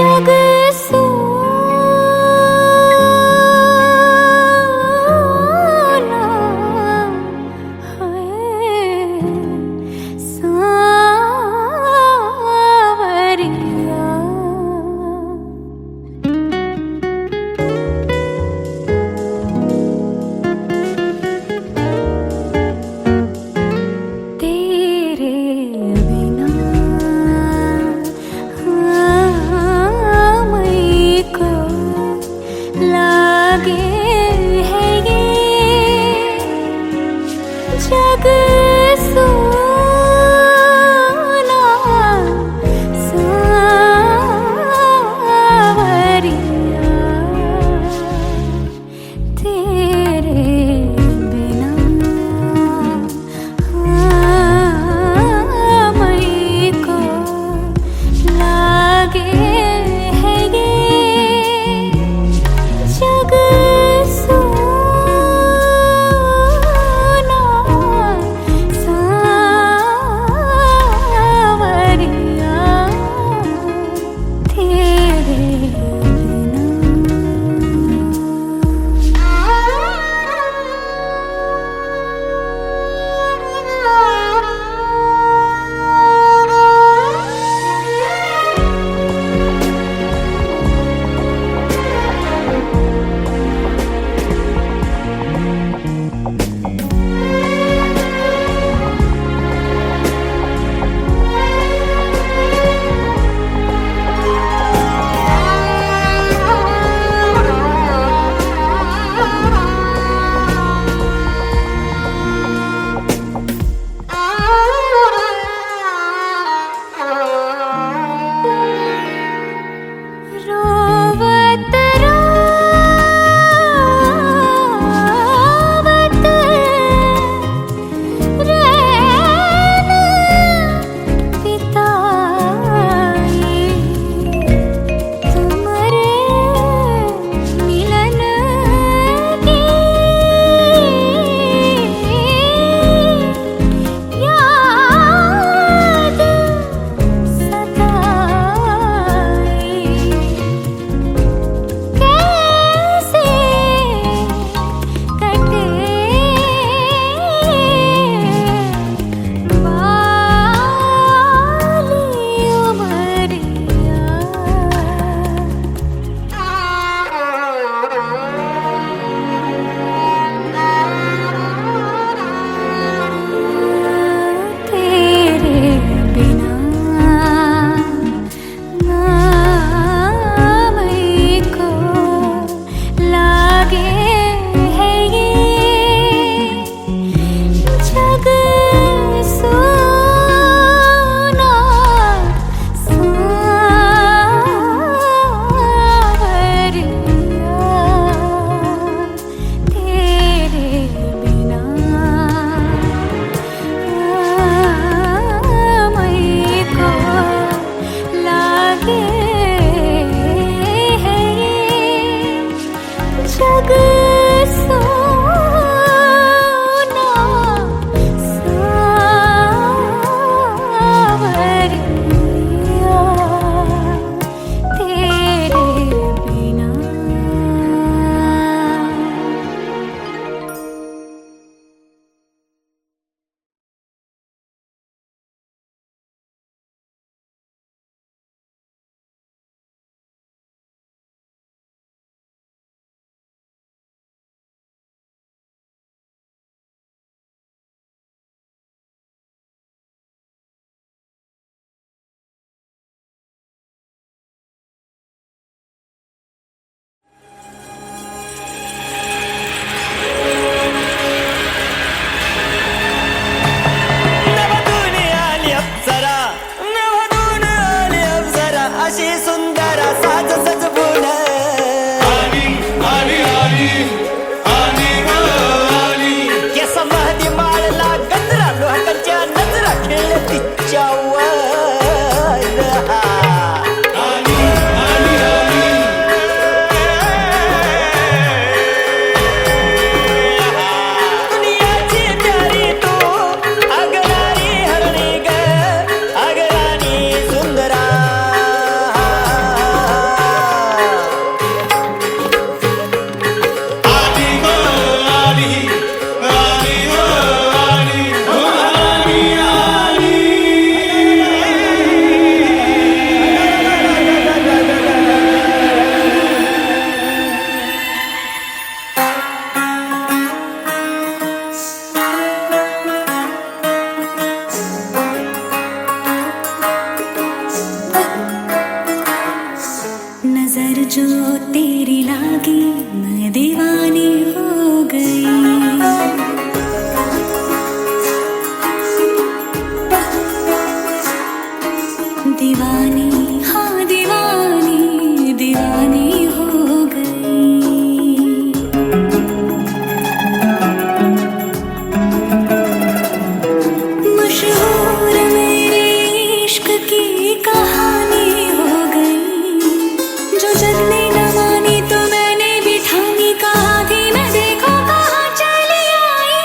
जग सोना है सांवरिया। तेरे बिना नजर जो तेरी लागी मैं दीवानी हो गई। दीवानी हाँ दीवानी दीवानी हो गई। मशहूर मेरे इश्क की कहानी हो गई। जो जग ने न मानी तो मैंने भी ठानी, कहा थी न देखो कहाँ चली आई।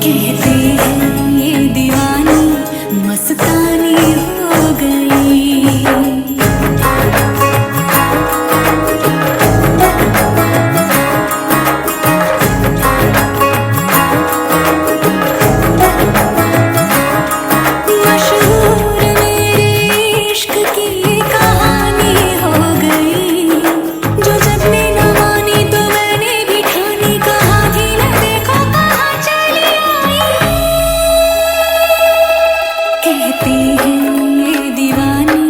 कहते हैं ये दीवानी मस्तानी हो गई। मशहूर मेरे इश्क की कहानी हो गई। जो जब ने न मानी तो मैंने भी ठानी, कहा थी न देखो कहाँ चली आई। कहते हैं ये दीवानी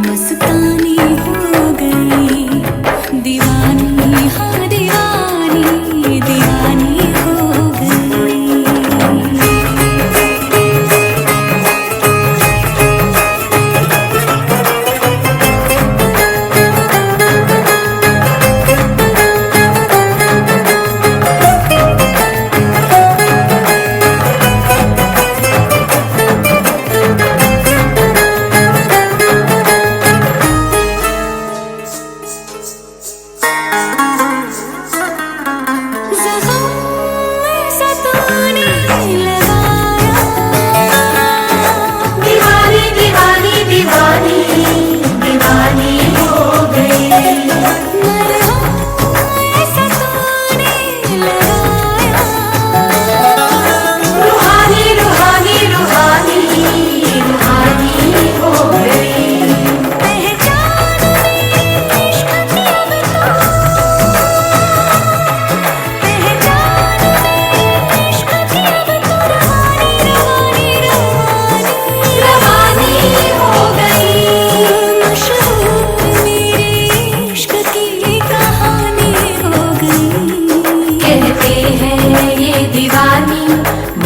मस्तानी हो गई। दीवानी हाँ दीवानी दीवानी हो गई।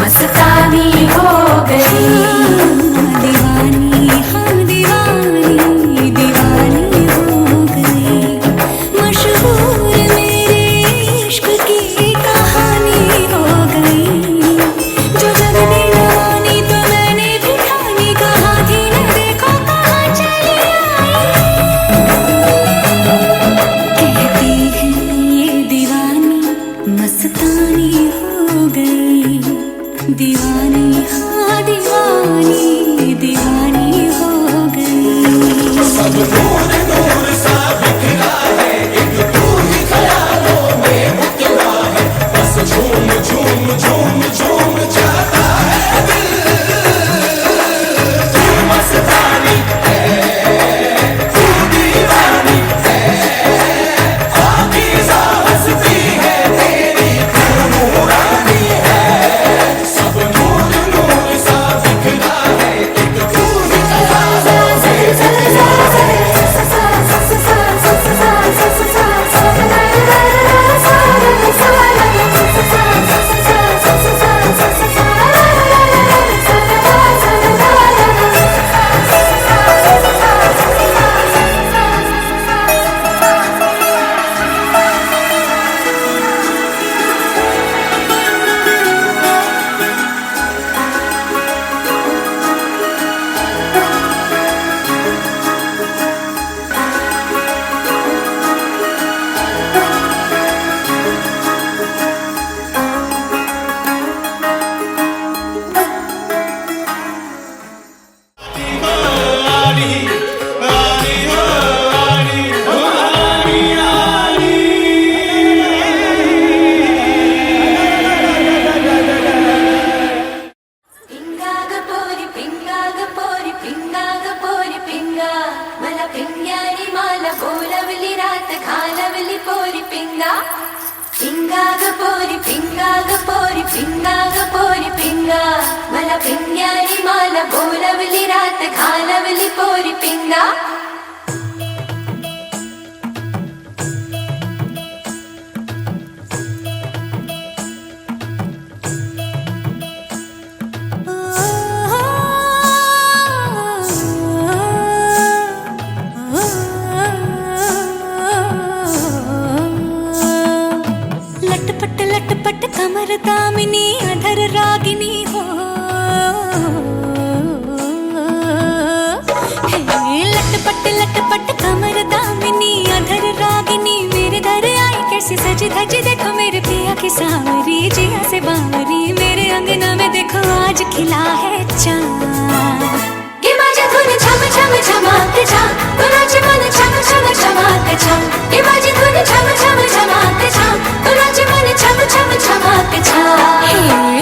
मस्तानी हो गई। दीवानी हाँ दीवानी दीवानी हो गई। मशहूर मेरे इश्क की कहानी हो गई। जो जग ने न मानी तो मैंने भी ठानी, कहा थी न देखो कहाँ चली आई। कहते हैं ये दीवानी मस्तानी हो गई। दीवानी हाँ दीवानी दीवानी हो गई। सब नूर नूर सा बिखरा है, एक तू ही ख्यालों में उतरा है। बस झूम झूम झूम झूम जाता है दिल। तू मस्तानी है, तू दीवानी है। पाकीज़ा हस्ती है तेरी, तू नूरानी है। सब नूर नूर सा बिखरा है, एक तू ही पिंग्यानी माला बोलवली रात खालवली पोरी पिंगा लटपट लटपट कमर दामिनी अधर रागिनी मेरे दर आई कैसे सज धज देखो मेरे पिया की सांवरी जिया से बावरी मेरे अंगना में देखो आज खिला है चांद ये माझी धुन छम छम छमाते छा कुणाची मन छम छम छमाते छा ये माझी धुन छम छम छमाते छा कुणाची मन छम छम छमाते छा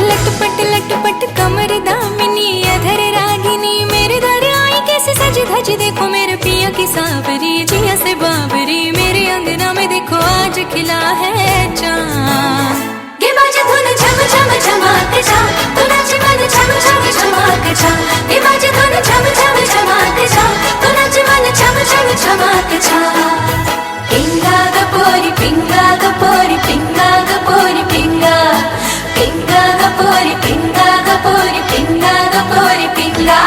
लटपट लटपट कमर दामिनी अधर रागिनी मेरे दर आई कैसे सज धज देखो मेरे पिया की सांवरी जिया से बावरी मेरे अंगना में देखो आज खिला है चांद ये माझी धुन छम छम छमाते छा कुणाची मन छम छम छमाते छा ये माझी धुन छम छम छमाते छा कुणाची मन छम छम छमाते छा पिंगा ग पोरी पिंगा ग पोरी पिंगा ग पोरी पिंगा पिंगा ग पोरी पिंगा ग पोरी पिंगा ग पोरी पिंगा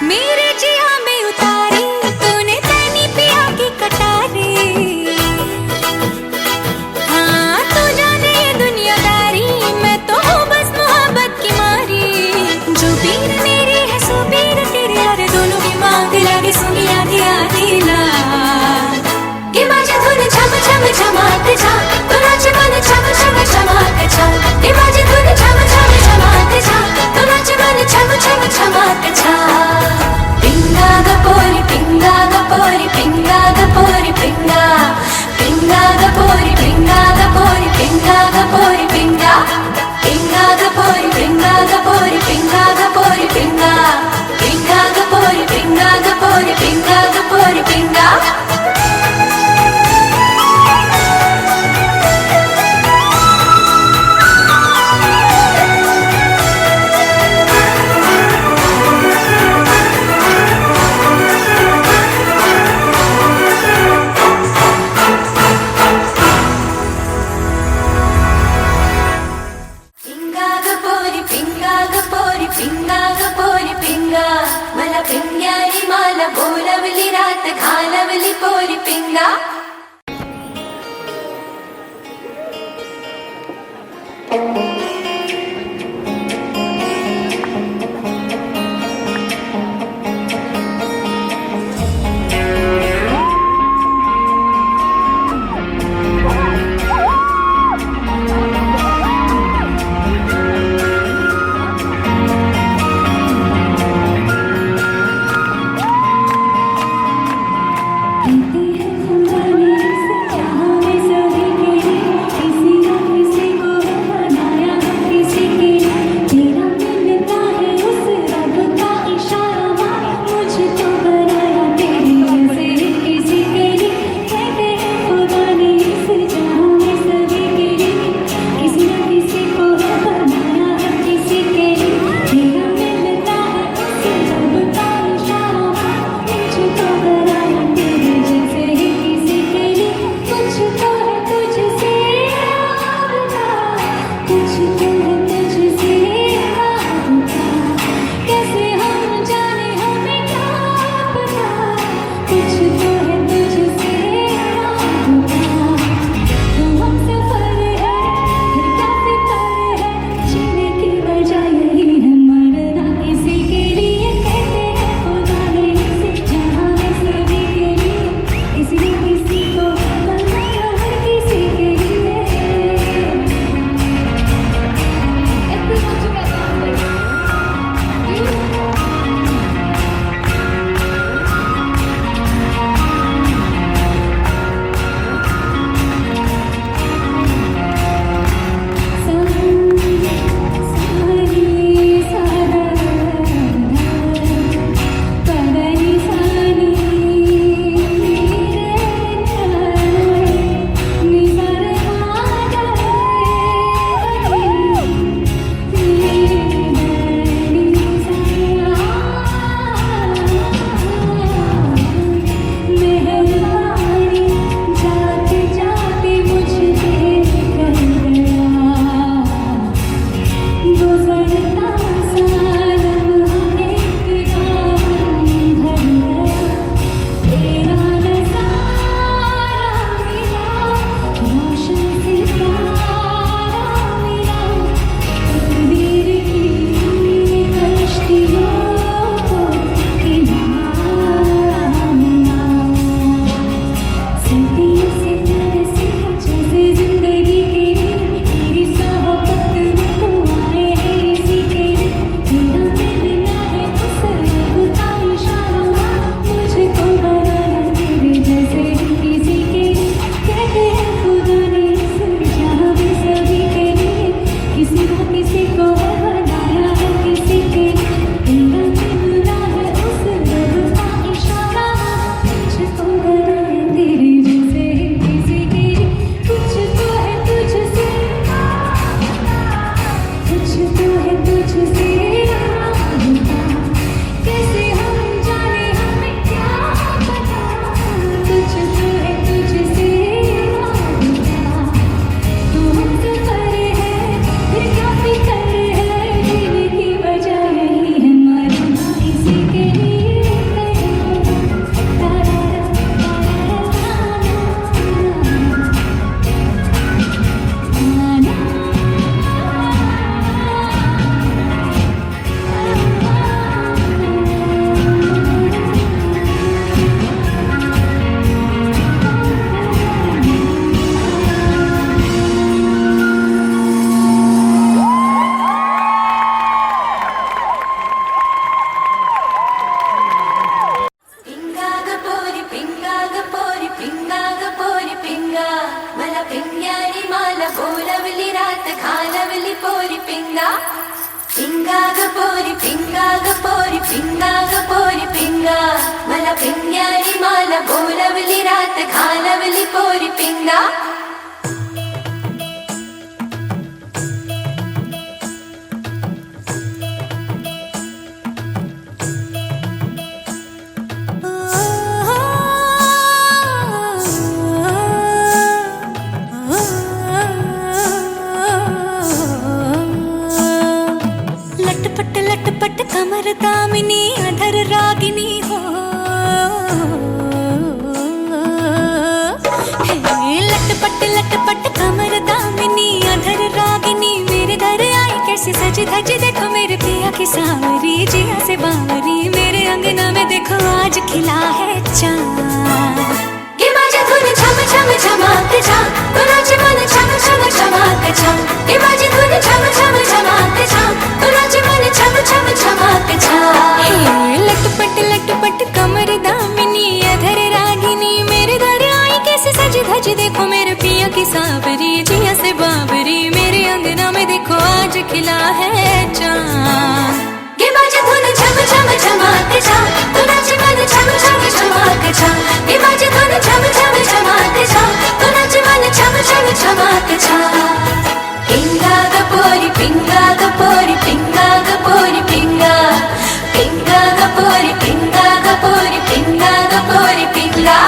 मेरे जिया में उतारी तूने तैनी पिया की कटारी हाँ तू जाने ये दुनियादारी मैं तो हूँ बस मोहब्बत की मारी जो पीर मेरी है सो पीर तेरी यार दोनों की मांग लगी सुनी आधी आधी ला ये माझी धुन छम छम छमाते छा कुणाची मन छम छम छमाते छा ये माझी धुन छम छम छमाते छा कुणाची मन छम छम छमाते छा पिंगा ग पोरी पिंगा ग पोरी पिंगा ग पोरी पिंगा पिंगा ग पोरी पिंगा ग पोरी पिंगा ग पोरी पिंगा पिंगा ग पोरी पिंगा ग पोरी पिंगा ग पोरी पिंगा पिंगा ग पोरी पिंगा ग पोरी पिंगा ग पोरी पिंगा पिंगा ग पोरी पिंगा मला पिंग्यानी माला बोलवली रात घालवली पोरी पिंगा किसी न किसी को बनाया पिंगा ग पोरी पिंगा मला पिंग्यानी माला बोलवली रात घालवली पोरी पिंगा लटपट लटपट कमर दामिनी अधर रागिनी हो हे लटपट लटपट कमर दामिनी अधर रागिनी मेरे घर आई कैसे सज धज देखो मेरे पिया की सांवरी जिया से बावरी मेरे अंगना में देखो आज खिला है चाँद ये माझी धुन छम छम छमाक छा तो नाचे मन छम छम छमाक छा ये माझी धुन छम छम छमाक छा तो नाचे मन छम छम छमाक छा हे लटपट लटपट कमर दामिनी अधर रागिनी मेरे घर आई कैसे सज धज देखो मेरे पिया की सांवरी जिया से बावरी मेरे अंगना में देखो आज खिला है चाँद ये माझी धुन छम छम छमाक छा तो नाचे मन छम छम छमाक छा ये माझी धुन छम छम छमाक छा तो नाचे मन छम छम छमाक छा पिंगा ग पोरी पिंगा ग पोरी पिंगा ग पोरी पिंगा पिंगा ग पोरी पिंगा ग पोरी पिंगा ग पोरी पिंगा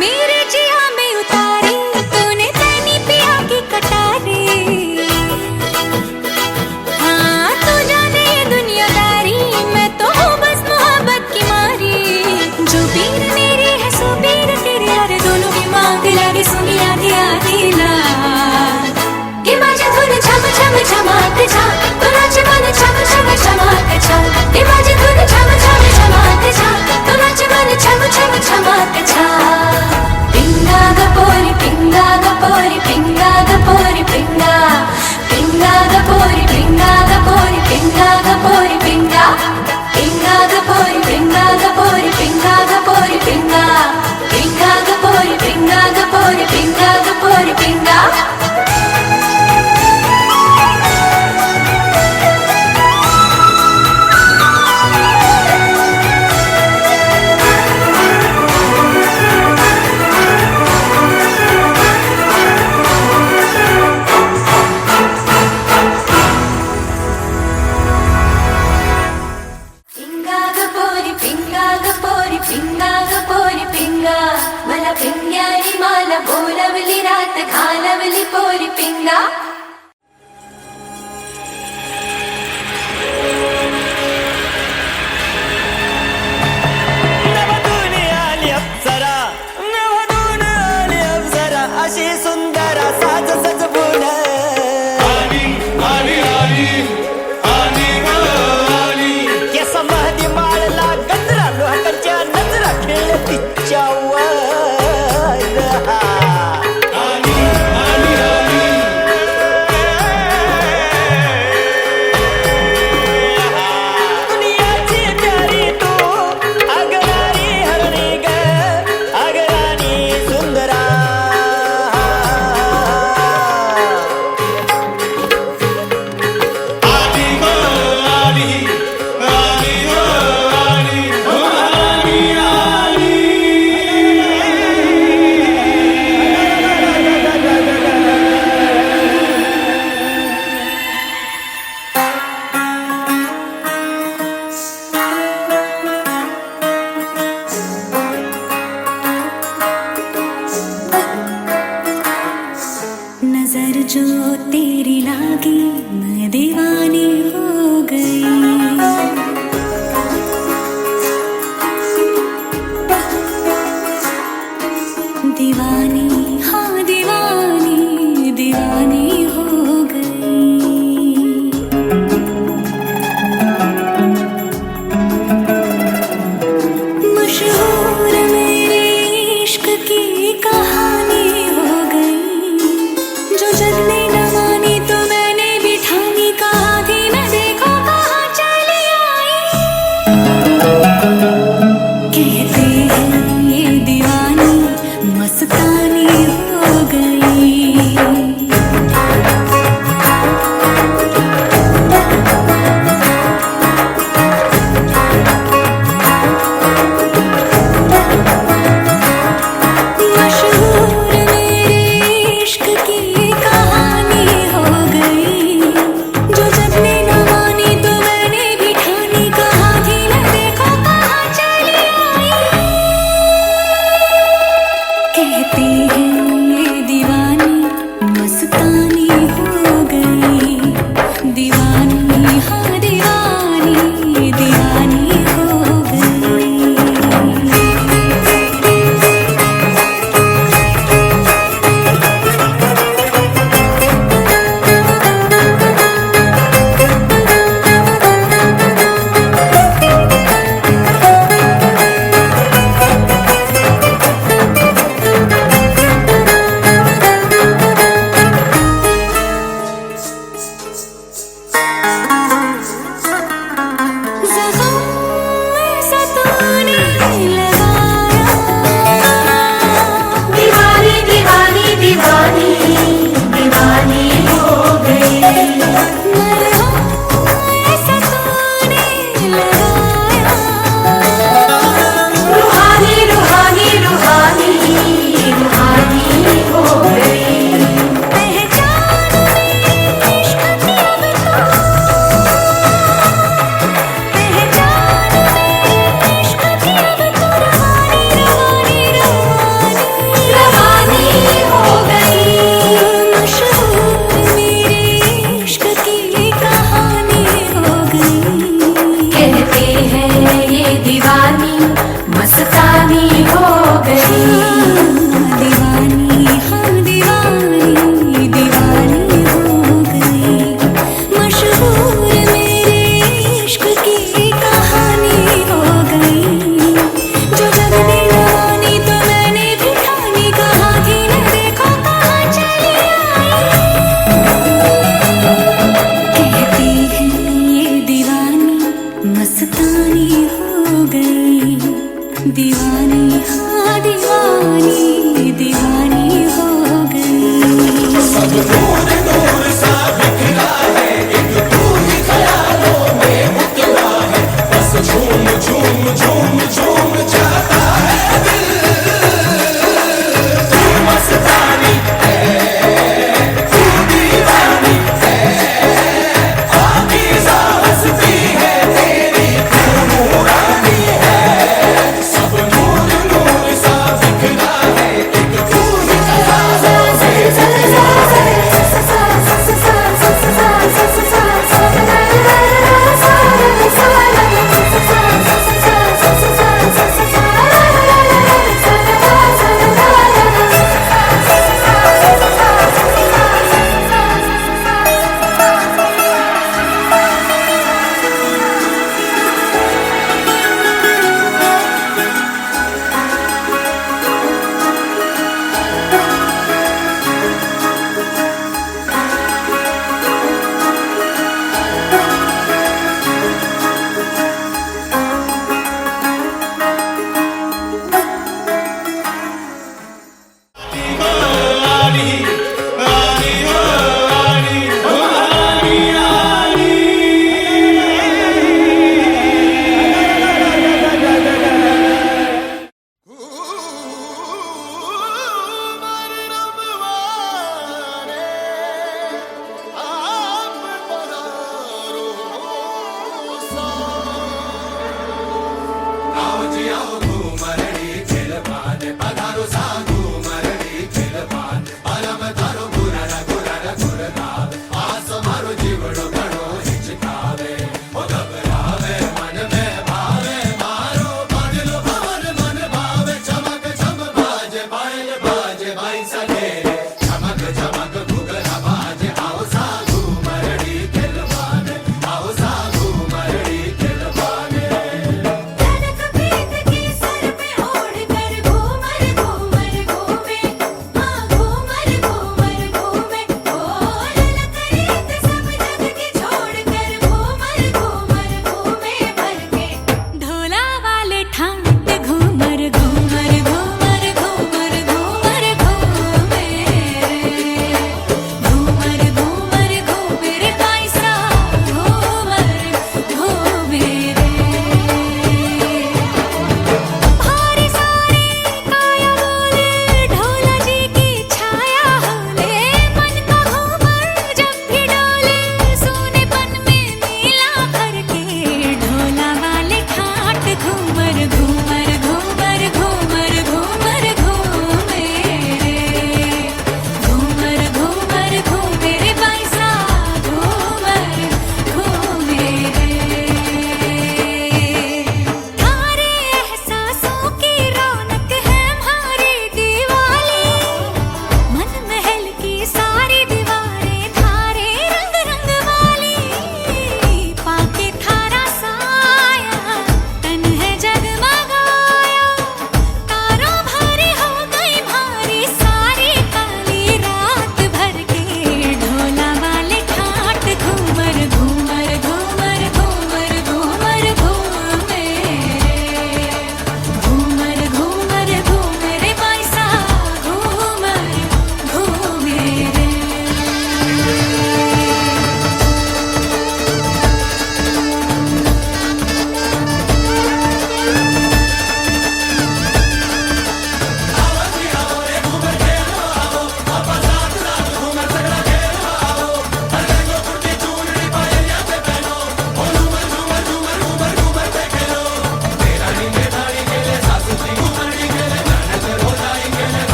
मेरे जिया में उतारी तूने तैनी पिया की कटारी हाँ तू जाने ये दुनियादारी मैं तो हूँ बस मोहब्बत की मारी जो पीर मेरी है सो पीर तेरे यार दोनों की मांग लगे सुनी आधी आधी ला ये माझी धुन छम छम छमाक छा तो नाचे मन छम छम छमाक छा ये माझी धुन छम छम छमाक छा तो नाचे मन छम छम छमाक छा पिंगा ग पोरी पिंगा ग पोरी पिंगा ग पोरी पिंगा पिंगा ग पोरी पिंगा ग पोरी पिंगा ग पोरी पिंगा पिंगा ग पोरी पिंगा ग पोरी पिंगा ग पोरी पिंगा पिंगा ग पोरी पिंगा ग पोरी पिंगा ग पोरी पिंगा पिंगा ग पोरी पिंगा मला पिंग्यानी माला बोलवली रात घालवली पोरी पिंगा नवधून आली अप्सरा अशी सुंदर साज सजवून केस महदी माळला गजरा लोकांच्या नजरा खेळ तिच्यावर जो तेरी लागी मैं दीवानी हो गई। दीवानी हाँ दीवानी दीवानी हो गई। मशहूर मेरे इश्क की कहानी हो गई। जो जग ने न मानी तो मैंने भी ठानी, कहा थी मैं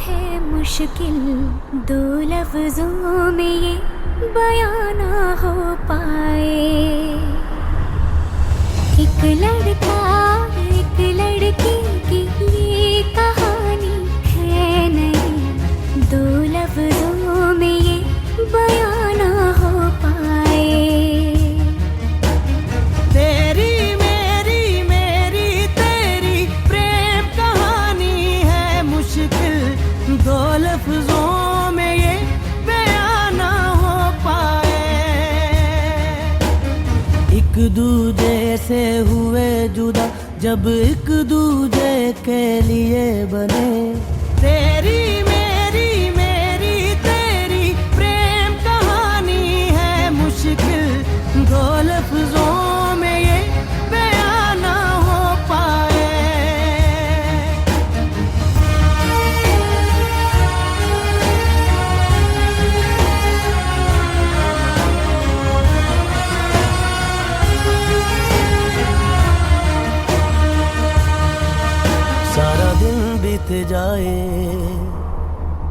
है मुश्किल, दो लफ्जों में ये बयां ना हो पाए। एक लड़का एक लड़की की ये कहानी है नहीं, दो लफ्जों में ये बयां ना हो पाए। तेरी मेरी मेरी तेरी प्रेम कहानी है मुश्किल, दो लफ्जों में ये बयां ना हो पाए। एक दूजे से हुए जुदा जब एक दूजे के लिए बने। तेरी मेरी मेरी तेरी प्रेम कहानी है मुश्किल, दो लफ्जों में ये बयां ना हो पाए। सारा दिन बीत जाए,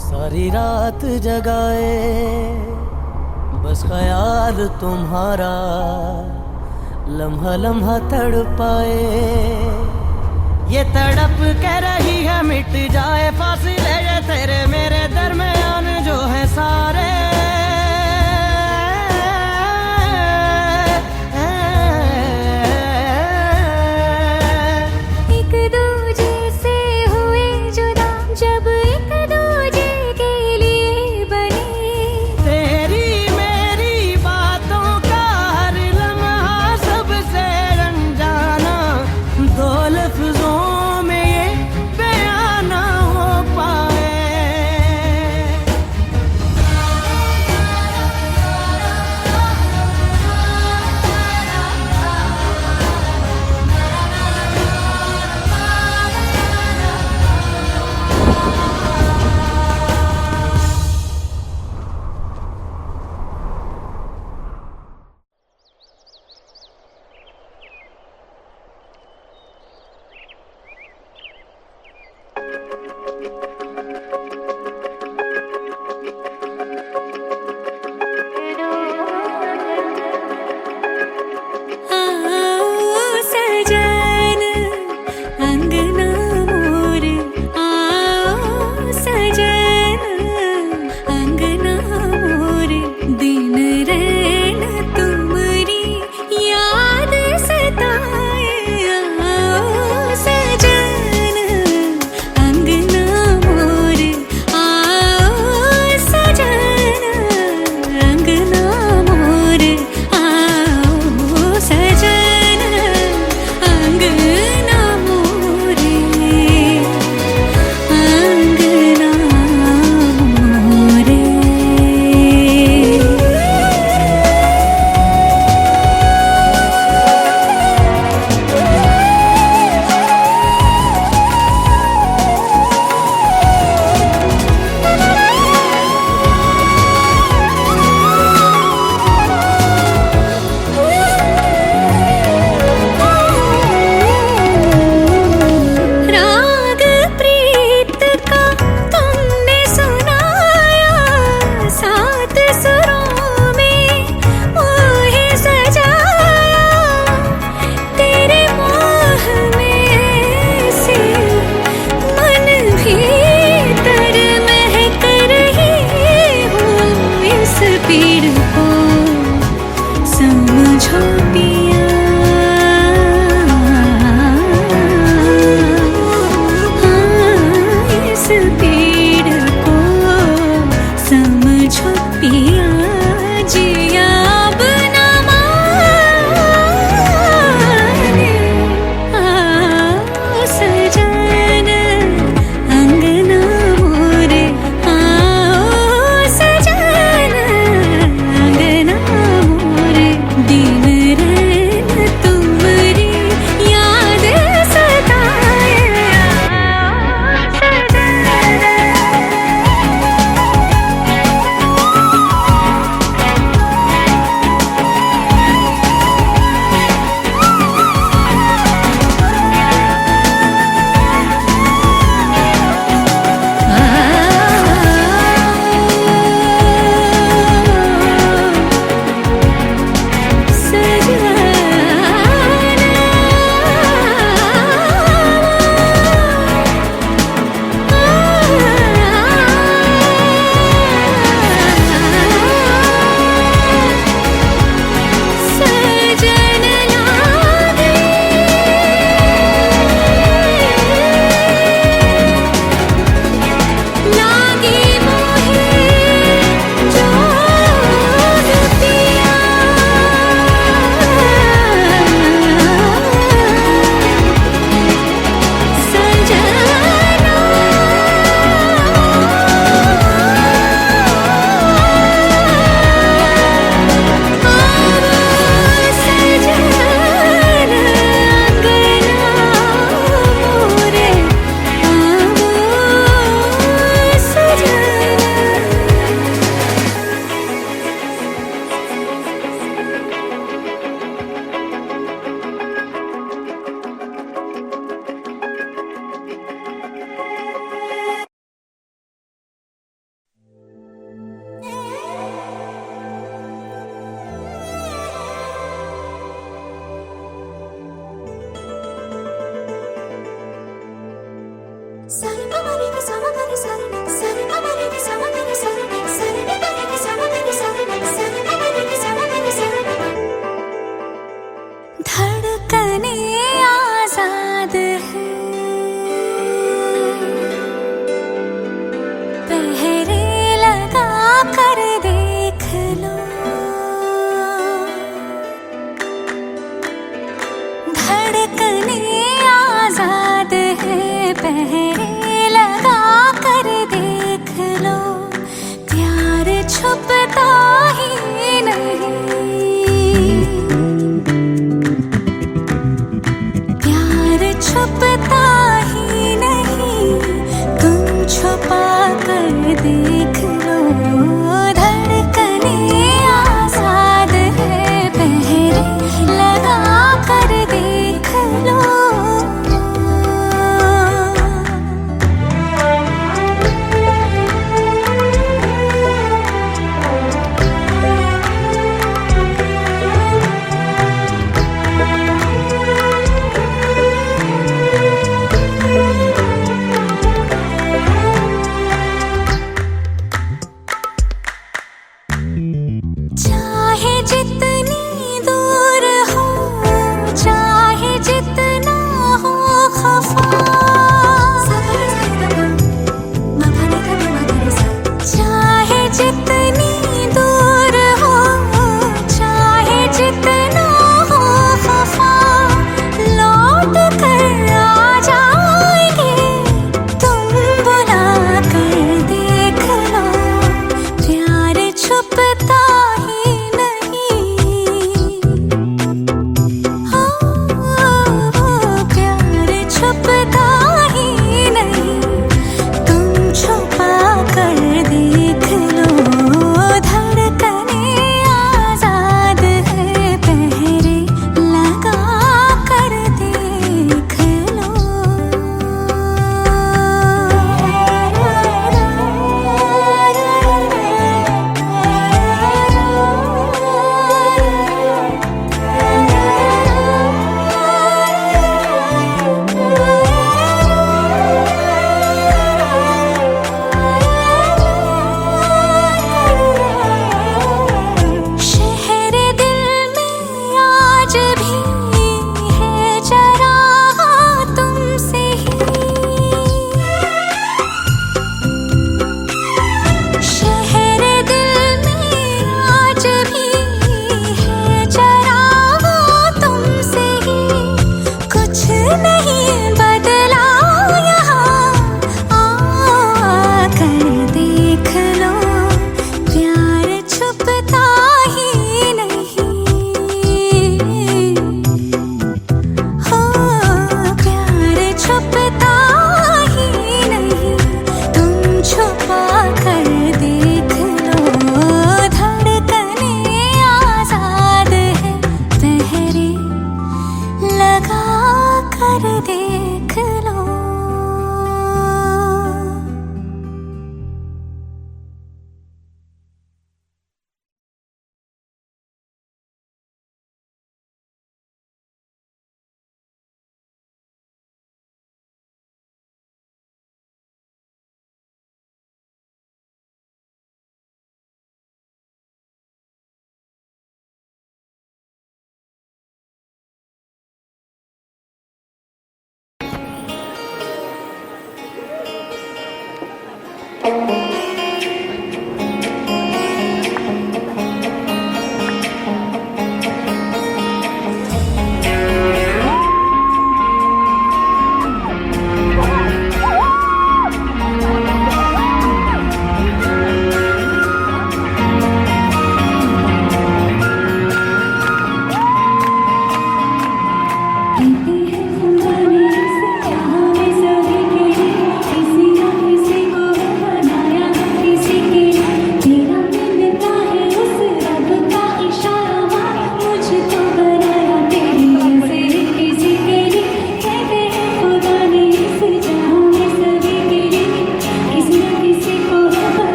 सारी रात जगाए, बस ख्याल तुम्हारा लम्हा लम्हा तड़पाए। ये तड़प के रही है मिट जाए फासिले ये तेरे मेरे दरमियान जो है सारे। एक दूजे से हुए जुदा जब एक दूजे के लिए बने। तेरी मेरी बातों का हर लम्हा सबसे अनजाना, दो लफ्जों में ये बयां ना हो पाए। धड़कने आजाद है, पहरे लगा कर देख लो, धड़कने आजाद है, पहरे लगा कर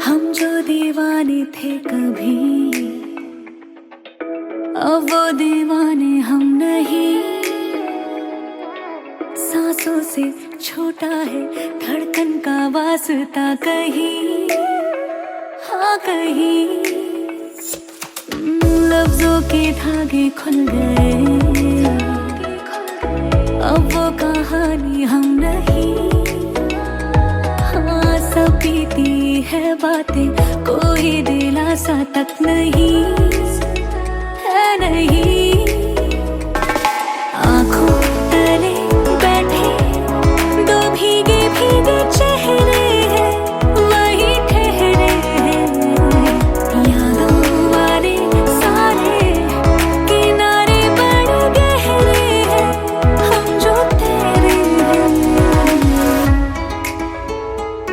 हम जो दीवाने थे कभी, अब वो दीवाने हम नहीं। सांसों से छोटा है धड़कन का वास्ता कहीं, हाँ कहीं। लफ्जों के धागे खुल गए, अब वो कहानी हम नहीं। हाँ सब बीती है बातें, कोई दिलासा तक नहीं है, नहीं। आँखों तले बैठे दो भीगे भीगे चेहरे हैं, वही ठहरे हैं। यादों वाले सारे किनारे बड़े गहरे हैं, हम जो तेरे हैं।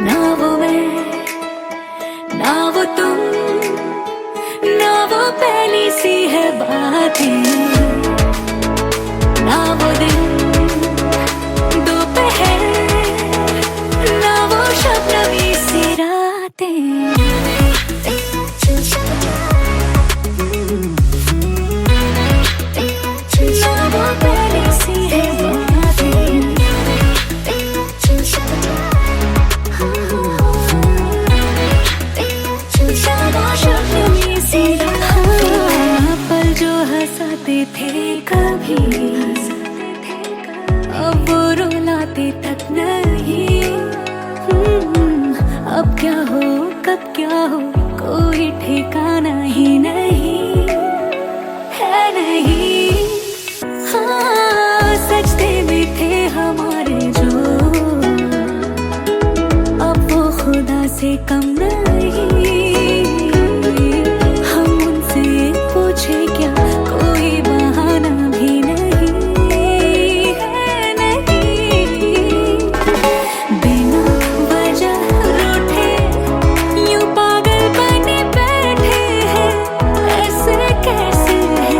ना वो मैं, ना वो तुम, ना वो पहली सी है बातें। ना वो दिन दोपहर, ना वो शबनमी सी रातें। ना वो पहली सी है बातें। शबनमी सी रातें। पल जो हंसाते थे कभी, अब वो रुलाते तक नहीं। अब क्या हो कब क्या हो कोई ठिकाना ही नहीं है, नहीं। हाँ सजदे में थे हमारे जो, अब वो खुदा से कम नहीं। हम उनसे पूछे क्या, कोई बहाना भी नहीं है, नहीं। बिना वजह रूठे यूं पागल बने बैठे हैं, ऐसे कैसे है।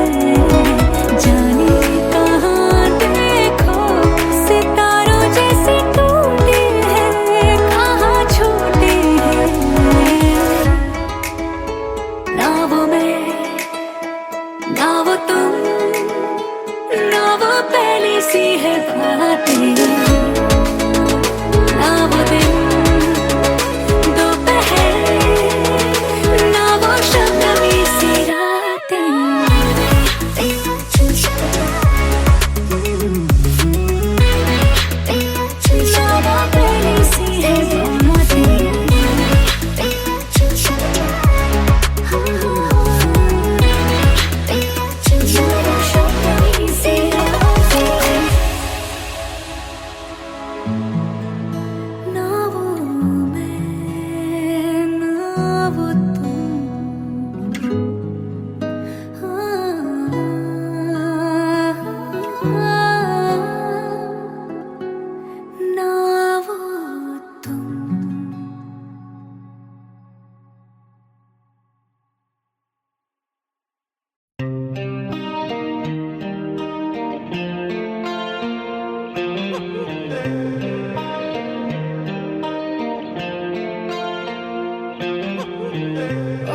जाने कहाँ देखो सितारों जैसे टूटे हैं, कहाँ छूटे हैं। ना वो मैं, ना वो तुम, ना वो पहली सी है बातें। ना वो दिन दोपहर, ना वो शबनमी सी रातें। ना वो पहली सी है बातें। शबनमी सी रातें। ना वो मैं, ना वो तुम, ना वो तुम।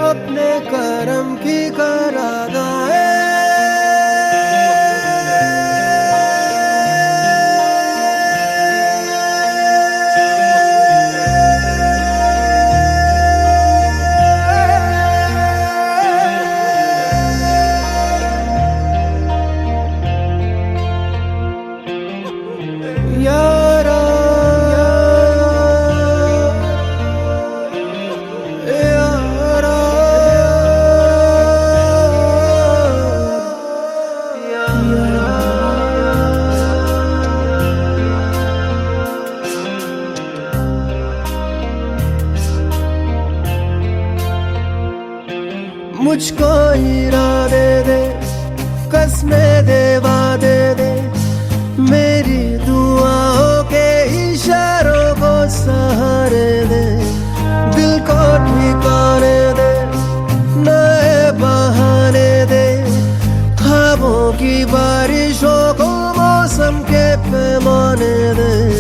अपने करम की करादाए, यारा यारा मुझको इरादे दे, कसमें दे, वादे दे, मेरी दुआओं के इशारों को सहारे दे। दिल को ठिकाने दे, नए बहाने दे, ख्वाबों की बारिशों को मौसम के पैमाने दे।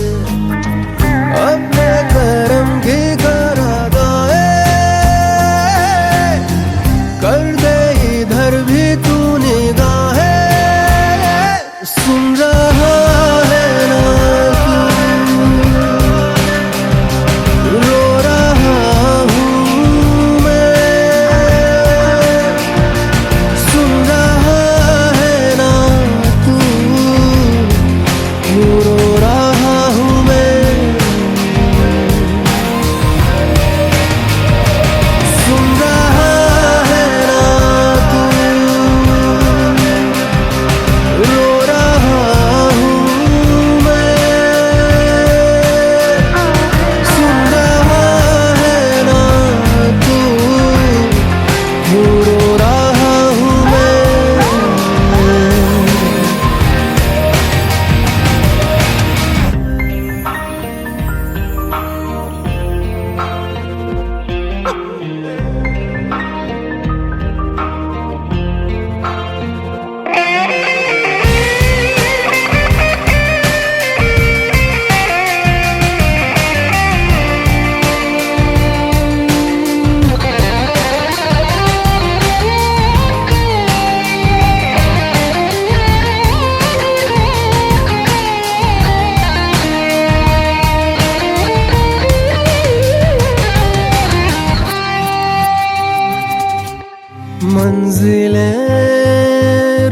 मंजिलें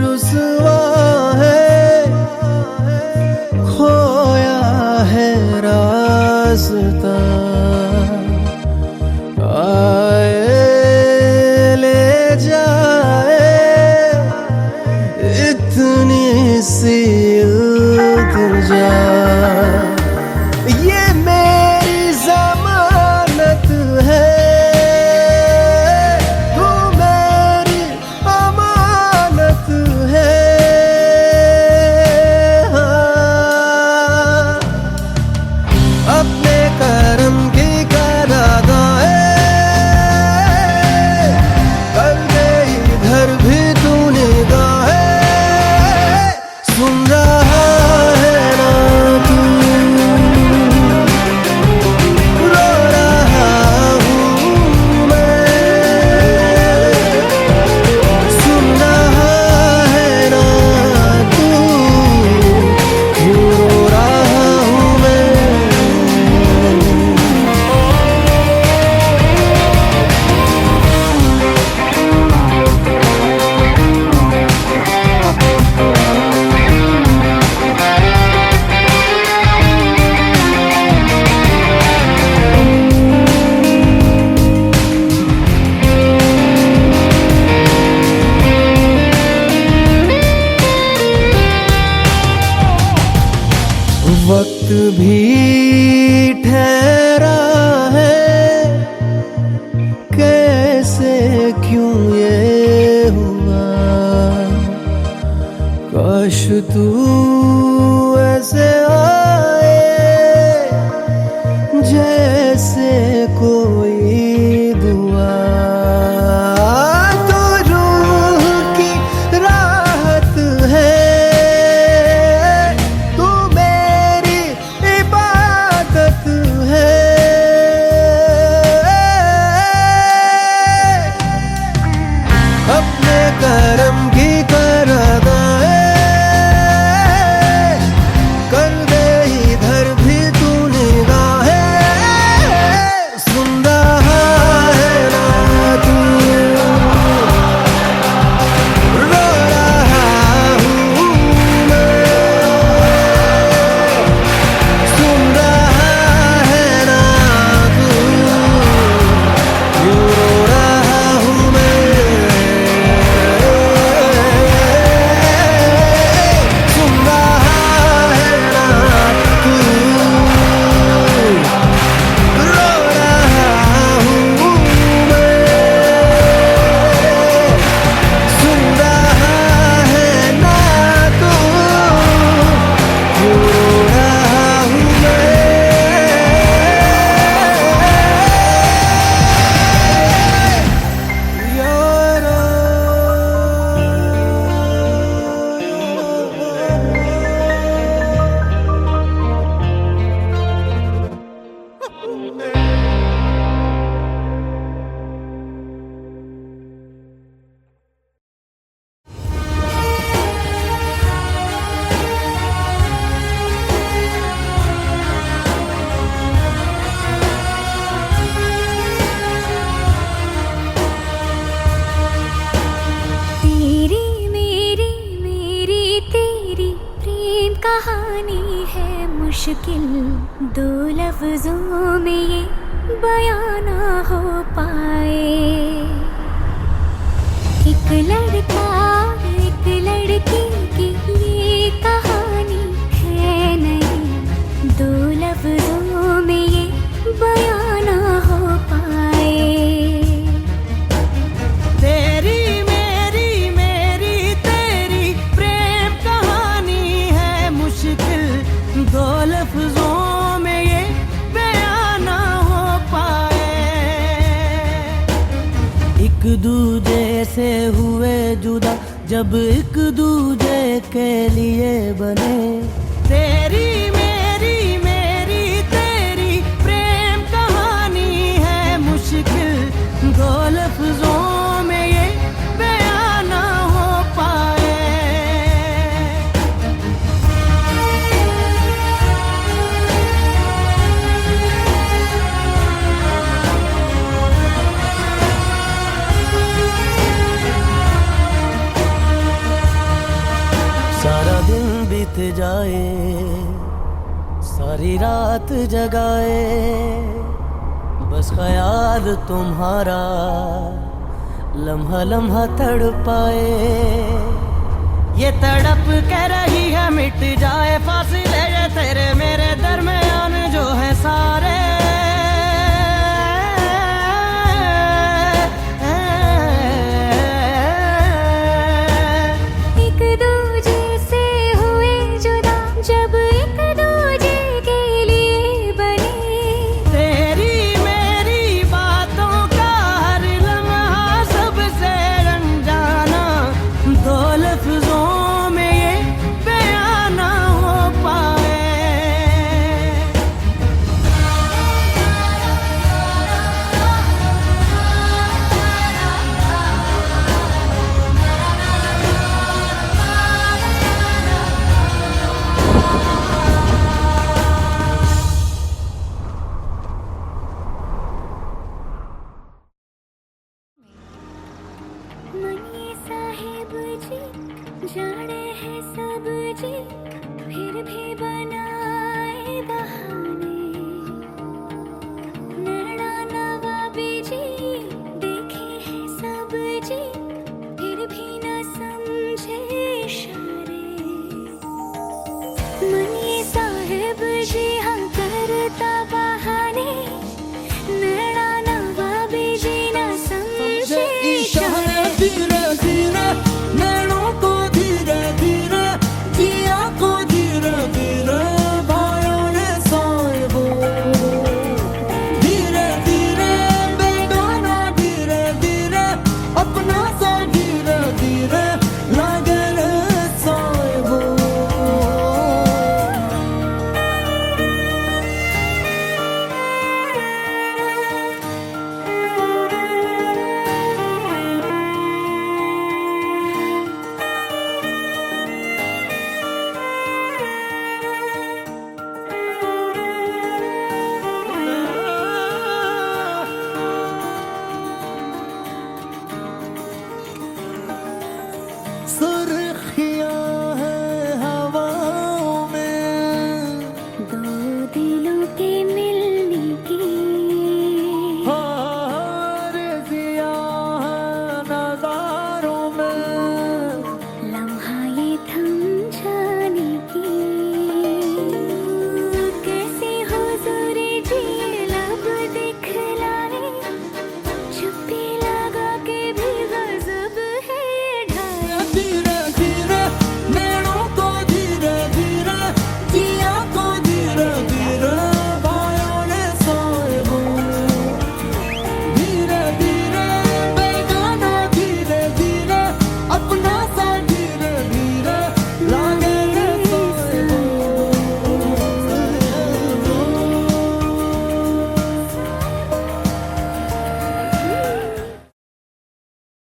रुसवा है, खोया है रास्ता। आए ले जाए इतनी सी इल्तिजा, ये मेरी जमानत है, तू मेरी अमानत है। हाँ, अपने करम की कर अदाए, कर दे इधर भी तू निगाहें, सुन रहा है ना तू, रो रहा हूँ मैं, सुन रहा है ना तू, क्यों रो रहा हूँ मैं। वक्त भी ठहरा है, कैसे क्यों ये हुआ, काश तू ऐसे आए जैसे कोई दुआ, तो रूह की राहत है, तू मेरी इबादत है। अपने करम की कर अदाए, कर दे इधर भी तू निगाहें, सुन रहा है ना तू, रो रहा हूँ मैं, सुन रहा है ना तू, क्यों रो रहा हूँ मैं, सुन रहा है ना तू, रो रहा हूँ मैं, सुन रहा है ना तू, क्यों रो रहा हूँ मैं। यारा तेरी मेरी मेरी तेरी प्रेम कहानी है मुश्किल, दो लफ्जों में ये बयां ना हो पाए। एक लड़का एक लड़की की ये कहानी है नहीं, दो लफ्जों में ये बयां ना हो पाए। तेरी मेरी मेरी तेरी प्रेम कहानी है मुश्किल, दो लफ्जों में ये बयां ना हो पाए। एक दूजे से हुए जुदा जब एक दूजे के लिए बने, तेरी मेरी मेरी तेरी प्रेम कहानी है मुश्किल, दो लफ्जों में ये बयां ना हो पाए। जाए, सारी रात जगाए, बस ख्याल तुम्हारा लम्हा लम्हा तड़पाए। ये तड़प कह रही है मिट जाए फासले ये तेरे मेरे दरमियान।